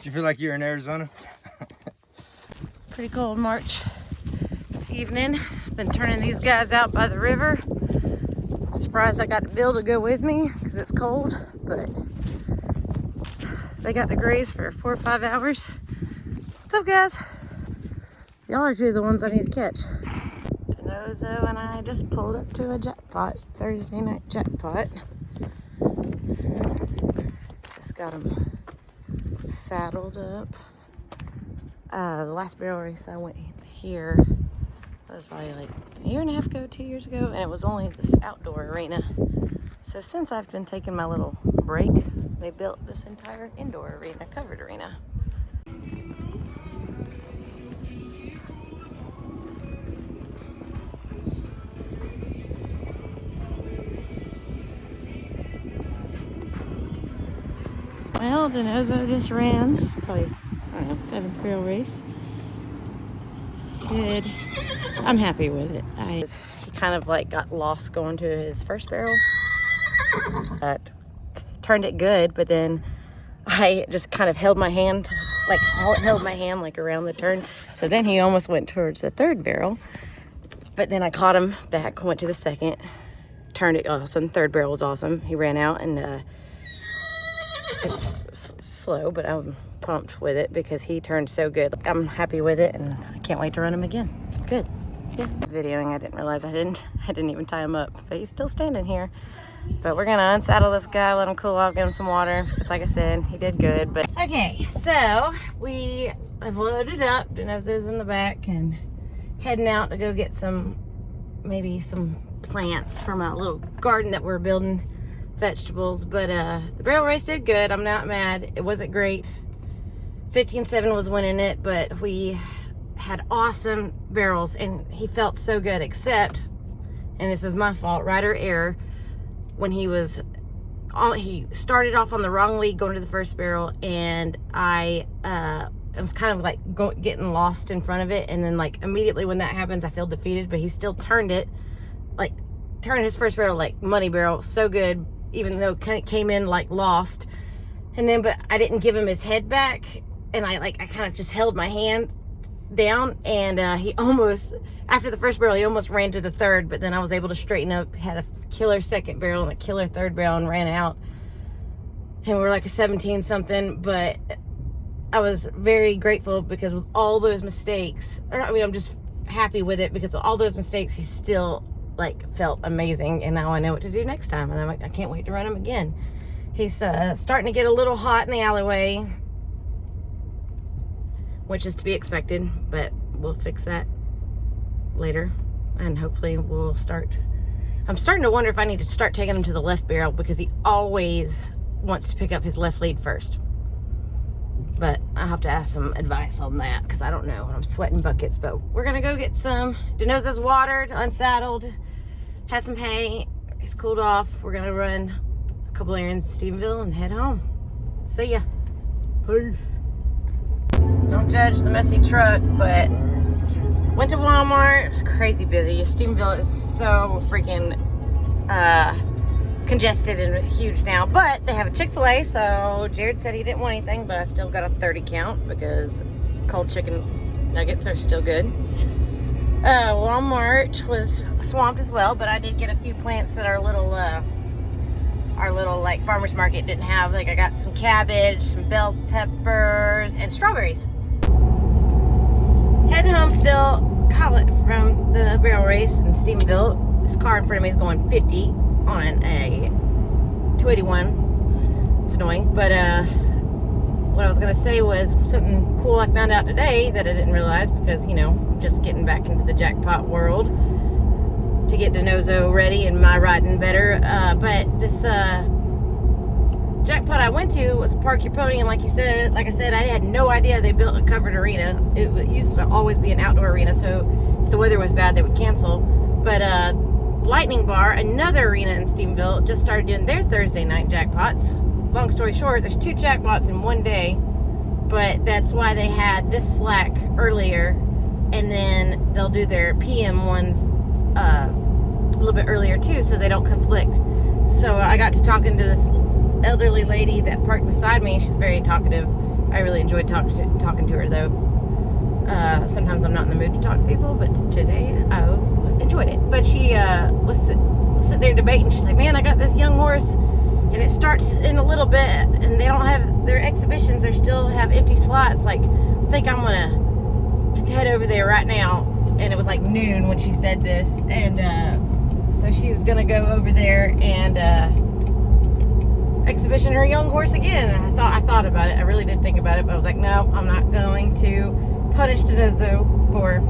Do you feel like you're in Arizona? Pretty cold March evening. Been turning these guys out by the river. I'm surprised I got Bill to go with me because it's cold, but they got to graze for 4 or 5 hours. What's up, guys? Y'all are two of the ones I need to catch. Denozo and I just pulled up to a jackpot, Thursday night jackpot. Just got them saddled up. The last barrel race I went here, that was probably like a year and a half ago, 2 years ago, and it was only this outdoor arena. So since I've been taking my little break, they built this entire indoor arena, covered arena. Well, Denozo just ran, probably, I don't know, 7th barrel race. Good. I'm happy with it. He kind of like got lost going to his first barrel. Turned it good, but then I just kind of held my hand like around the turn. So then he almost went towards the 3rd barrel, but then I caught him back, went to the 2nd, turned it awesome. 3rd barrel was awesome. He ran out, and it's slow, but I'm pumped with it because he turned so good. I'm happy with it, and I can't wait to run him again. Good. Yeah. Videoing, I didn't realize I didn't even tie him up, but he's still standing here. But we're gonna unsaddle this guy, let him cool off, give him some water, because like I said, he did good. But okay, so we have loaded up, Denozo's in the back, and heading out to go get maybe some plants from a little garden that we're building, vegetables. But the barrel race did good. I'm not mad. It wasn't great. 15-7 was winning it, but we had awesome barrels, and he felt so good, except, and this is my fault, rider error, when he started off on the wrong lead going to the first barrel, and I was kind of like getting lost in front of it, and then like immediately when that happens I feel defeated, but he still turned his first barrel like money barrel, so good, even though it came in like lost. And then, but I didn't give him his head back, and I kind of just held my hand down, and he almost, after the first barrel, he almost ran to the 3rd, but then I was able to straighten up, had a killer 2nd barrel and a killer 3rd barrel, and ran out. And we're like a 17 something, but I was very grateful because with all those mistakes, I'm just happy with it because of all those mistakes, he still like felt amazing, and now I know what to do next time, and I can't wait to run him again. He's starting to get a little hot in the alleyway, which is to be expected, but we'll fix that later, and hopefully we'll start. I'm starting to wonder if I need to start taking him to the left barrel because he always wants to pick up his left lead first, but I have to ask some advice on that because I don't know. I'm sweating buckets. But we're gonna go get some. Denozo's watered, unsaddled, had some hay, he's cooled off. We're gonna run a couple errands to Stephenville and head home. See ya. Peace. Don't judge the messy truck, but went to Walmart. It's crazy busy. Stephenville is so freaking congested and huge now, but they have a Chick-fil-A, so Jared said he didn't want anything, but I still got a 30 count because cold chicken nuggets are still good. Walmart was swamped as well, but I did get a few plants that our little like farmer's market didn't have. Like I got some cabbage, some bell peppers, and strawberries. Heading home still, from the barrel race in Stephenville. This car in front of me is going 50 on a 281. It's annoying, but what I was gonna say was something cool I found out today that I didn't realize because, you know, I'm just getting back into the jackpot world to get Denozo ready and my riding better. But this jackpot I went to was Park Your Pony, and like I said, I had no idea they built a covered arena. It used to always be an outdoor arena, so if the weather was bad, they would cancel. But Lightning Bar, another arena in Stephenville, just started doing their Thursday night jackpots. Long story short, there's 2 jackpots in one day, but that's why they had this slack earlier, and then they'll do their PM ones a little bit earlier too, so they don't conflict. So I got to talking to this elderly lady that parked beside me. She's very talkative, I really enjoyed talking to her, though. Sometimes I'm not in the mood to talk to people, but today I enjoyed it. But she was sitting there debating. She's like, man, I got this young horse, and it starts in a little bit, and they don't have their exhibitions. They still have empty slots. Like, I think I'm going to head over there right now. And it was like noon when she said this. And so she was going to go over there and exhibition her young horse again. And I thought about it. I really did think about it, but I was like, no, I'm not going to punish Dodozo for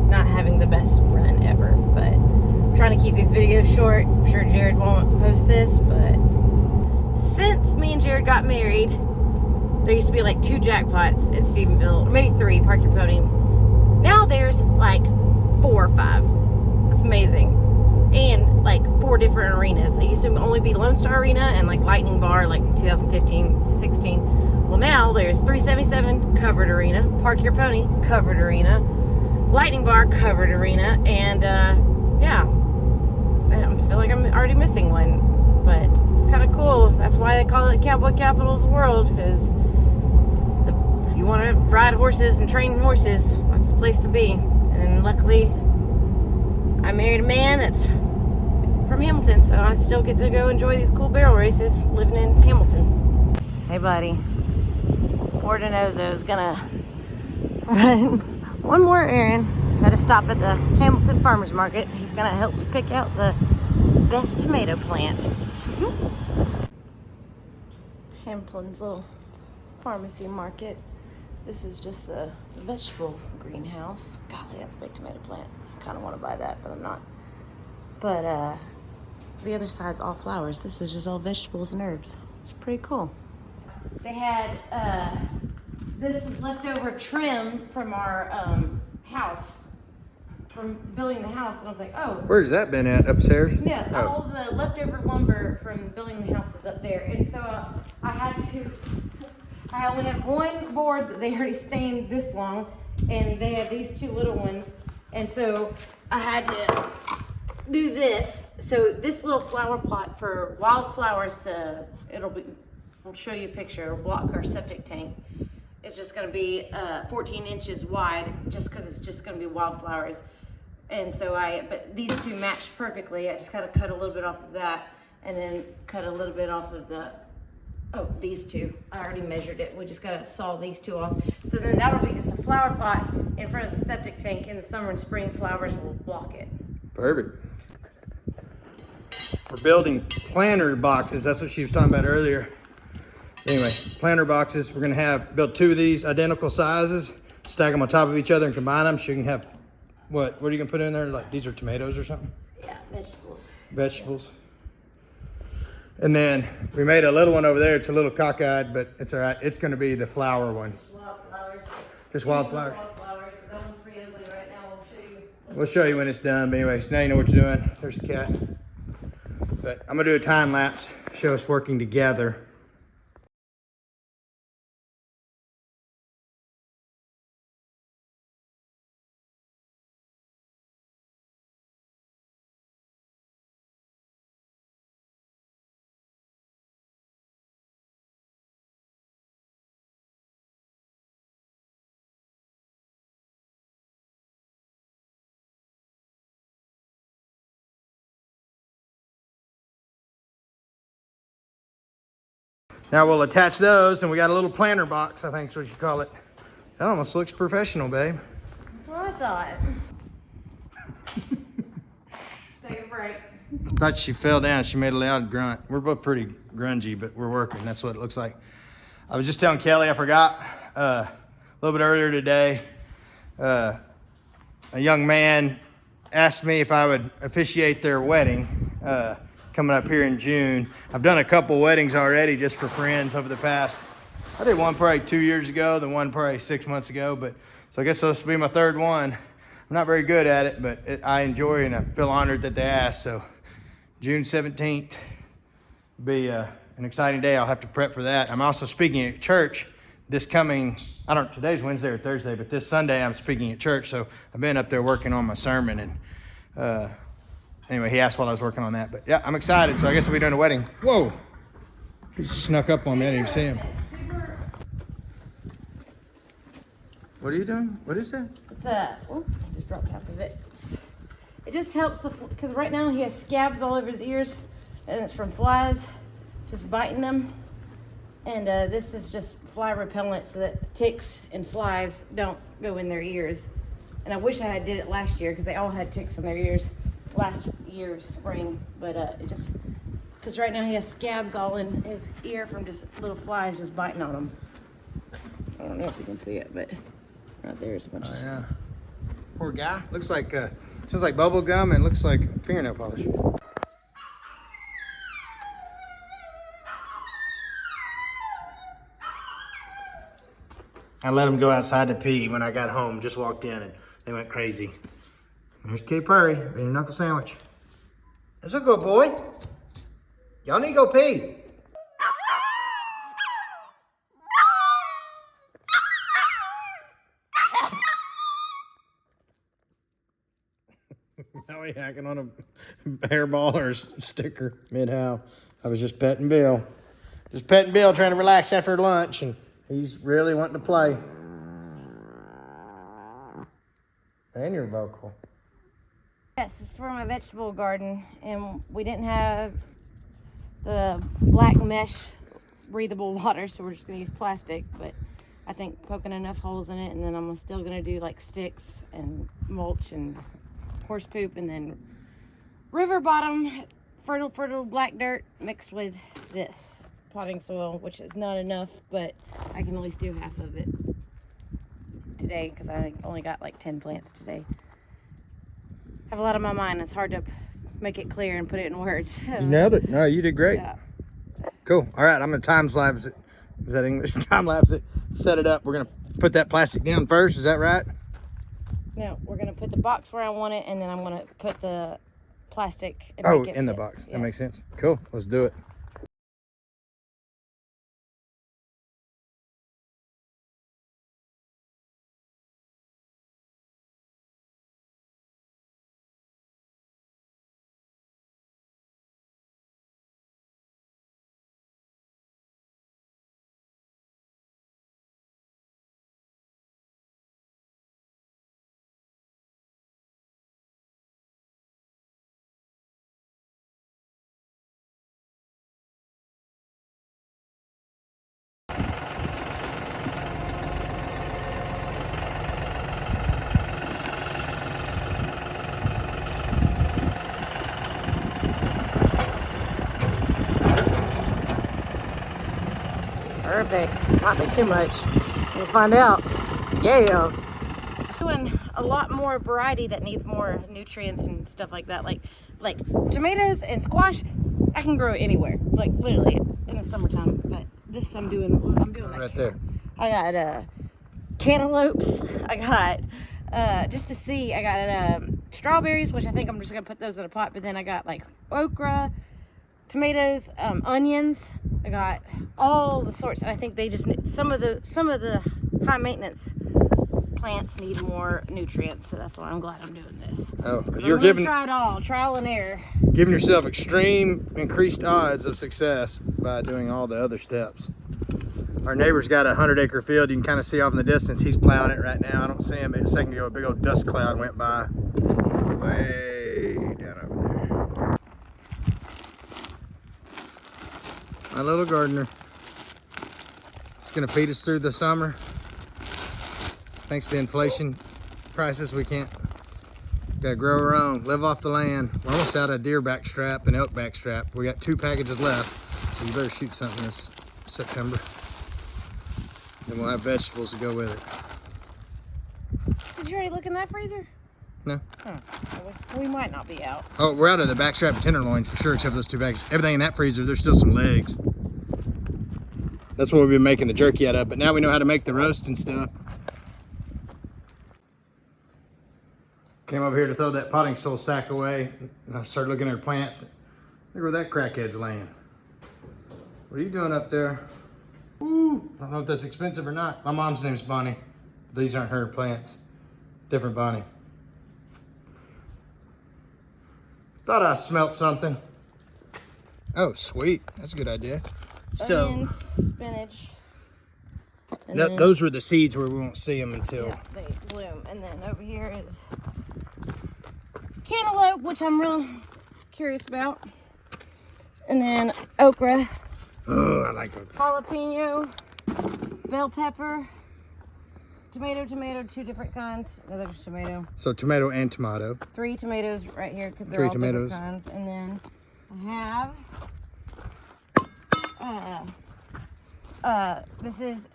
not having the best run ever. But I'm trying to keep these videos short. I'm sure Jared won't post this, but since me and Jared got married, there used to be like 2 jackpots in Stephenville, or maybe 3, Park Your Pony. Now there's like 4 or 5. That's amazing. And like 4 different arenas. It used to only be Lone Star Arena and like Lightning Bar, like 2015, 16. Well, now there's 377 covered arena, Park Your Pony covered arena, Lightning Bar covered arena, and yeah, I feel like I'm already missing one, but it's kind of cool. That's why they call it Cowboy Capital of the World, because if you want to ride horses and train horses, that's the place to be. And luckily, I married a man that's from Hamilton, so I still get to go enjoy these cool barrel races living in Hamilton. Hey, buddy. Poor Dodozo is gonna run one more errand. Had to stop at the Hamilton Farmers Market. He's gonna help me pick out the best tomato plant. Hamilton's little pharmacy market. This is just the vegetable greenhouse. Golly, that's a big tomato plant. I kind of want to buy that, but I'm not. But the other side's all flowers. This is just all vegetables and herbs. It's pretty cool. They had this leftover trim from our house, from building the house, and I was like, oh. Where's that been at? Upstairs? Yeah, all the leftover lumber from building the house is up there, and so I only had one board that they already stained this long, and they had these 2 little ones, and so I had to do this. So this little flower pot for wildflowers I'll show you a picture. It'll block our septic tank. It's just going to be 14 inches wide, just because it's just going to be wildflowers. And so but these 2 matched perfectly. I just got to cut a little bit off of that, and then cut a little bit off of these 2. I already measured it. We just got to saw these 2 off. So then that'll be just a flower pot in front of the septic tank. In the summer and spring, flowers will block it. Perfect. We're building planter boxes. That's what she was talking about earlier. Anyway, planter boxes. We're going to build 2 of these identical sizes, stack them on top of each other and combine them so you can have, what are you going to put in there? Like, these are tomatoes or something? Yeah, vegetables. Vegetables. And then we made a little one over there. It's a little cockeyed, but it's all right. It's going to be the flower one. Just wildflowers. Just wildflowers. Wildflowers. That one's pretty ugly right now. We'll show you when it's done. But anyways, now you know what you're doing. There's the cat. But I'm going to do a time lapse, show us working together. Now we'll attach those, and we got a little planter box, I think is what you call it. That almost looks professional, babe. That's what I thought. Just take a break. I thought she fell down. She made a loud grunt. We're both pretty grungy, but we're working. That's what it looks like. I was just telling Kelly, I forgot a little bit earlier today, a young man asked me if I would officiate their wedding coming up here in June. I've done a couple weddings already just for friends over the past. I did one probably 2 years ago, then one probably 6 months ago. But so I guess this will be my 3rd one. I'm not very good at it, but I enjoy and I feel honored that they asked. So June 17th will be an exciting day. I'll have to prep for that. I'm also speaking at church this coming, today's Wednesday or Thursday, but this Sunday I'm speaking at church. So I've been up there working on my sermon, and anyway, he asked while I was working on that. But yeah, I'm excited. So I guess we'll be doing a wedding. Whoa! He snuck up on me. I didn't even see him. What are you doing? What is that? It's a, oh, I just dropped half of it. It just helps because right now he has scabs all over his ears, and it's from flies just biting them. And this is just fly repellent so that ticks and flies don't go in their ears. And I wish I had did it last year because they all had ticks in their ears last year's spring. But it just, because right now he has scabs all in his ear from just little flies just biting on him. I don't know if you can see it, but right there's a bunch of Yeah. Poor guy. Looks like, smells like bubble gum and looks like fingernail polish. I let them go outside to pee when I got home. Just walked in and they went crazy. There's Kate Prairie being a knuckle sandwich. That's a good boy. Y'all need to go pee. Now he hacking on a hairball or a sticker mid-how. I was just petting Bill. Just petting Bill, trying to relax after lunch, and he's really wanting to play. And you're vocal. Yes, this is for my vegetable garden, and we didn't have the black mesh breathable water, so we're just gonna use plastic, but I think poking enough holes in it, and then I'm still gonna do like sticks and mulch and horse poop, and then river bottom fertile black dirt mixed with this potting soil, which is not enough, but I can at least do half of it today because I only got like 10 plants today. I have a lot on my mind. It's hard to make it clear and put it in words. You nailed it. No, you did great. Yeah. Cool. All right, I'm gonna time-lapse it. Is that English? Time-lapse it. Set it up. We're gonna put that plastic down first. Is that right? No, we're gonna put the box where I want it, and then I'm gonna put the plastic. And Oh, make it in the fit. box. Yeah. That makes sense. Cool. Let's do it. Perfect. Might be too much. We'll find out. Yeah. Doing a lot more variety that needs more nutrients and stuff like that. Like tomatoes and squash, I can grow anywhere. Like literally in the summertime. But this I'm doing like Right there. I got cantaloupes. I got just to see. I got strawberries, which I think I'm just gonna put those in a pot. But then I got like okra, tomatoes, onions. I got all the sorts, and I think they just need some of the high maintenance plants need more nutrients, so that's why I'm glad I'm doing this. Oh, You're giving try it all, trial and error. Giving yourself extreme increased odds of success by doing all the other steps. Our neighbor's got a 100-acre field. You can kind of see off in the distance. He's plowing it right now. I don't see him, but a second ago, a big old dust cloud went by way down over there. My little gardener. It's gonna feed us through the summer. Thanks to inflation prices, we can't. Gotta grow our own, live off the land. We're almost out of deer backstrap and elk backstrap. We got 2 packages left, so you better shoot something this September. Then we'll have vegetables to go with it. Did you already look in that freezer? No. Huh. We might not be out. Oh, we're out of the backstrap and tenderloins for sure, except for those 2 packages. Everything in that freezer, there's still some legs. That's what we've been making the jerky out of, but now we know how to make the roast and stuff. Came over here to throw that potting soil sack away, and I started looking at our plants. Look where that crackhead's laying. What are you doing up there? Ooh, I don't know if that's expensive or not. My mom's name's Bonnie. These aren't her plants. Different Bonnie. Thought I smelt something. Oh, sweet. That's a good idea. So, Onions, spinach. And then, Those were the seeds where we won't see them until. yeah, they bloom. And then over here is cantaloupe, which I'm real curious about. And then okra, Oh, I like those. jalapeno, bell pepper, tomato, 2 different kinds. Another tomato. So tomato and tomato. 3 tomatoes right here because they're 3 all tomatoes. different kinds. And then I have this is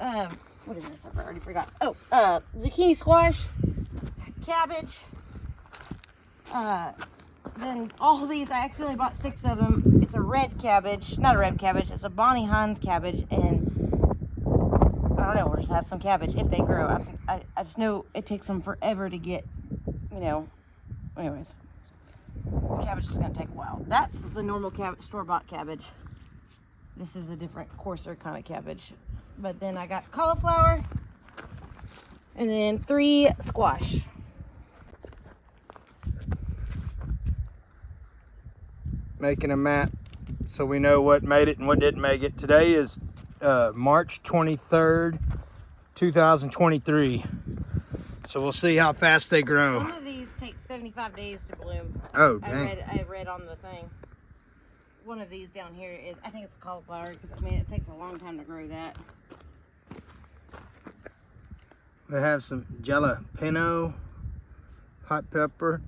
what is this? I already forgot. Oh, zucchini squash, cabbage. Then all of these, I accidentally bought 6 of them. It's a red cabbage, not a red cabbage. It's a Bonnie Hines cabbage, and I don't know. We'll just have some cabbage if they grow. I just know it takes them forever to get, you know. Anyways, cabbage is gonna take a while. That's the normal cabbage, store-bought cabbage. This is a different, coarser kind of cabbage. But then I got cauliflower, and then 3 squash. Making a map so we know what made it and what didn't make it. Today is March 23rd, 2023. So we'll see how fast they grow. Some of these take 75 days to bloom. Oh, dang. I read on the thing. One of these down here is, I think it's cauliflower, because I mean it takes a long time to grow that. They have some jalapeno, hot pepper.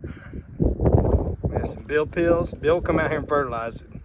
We have some bill pills. Bill, come out here and fertilize it.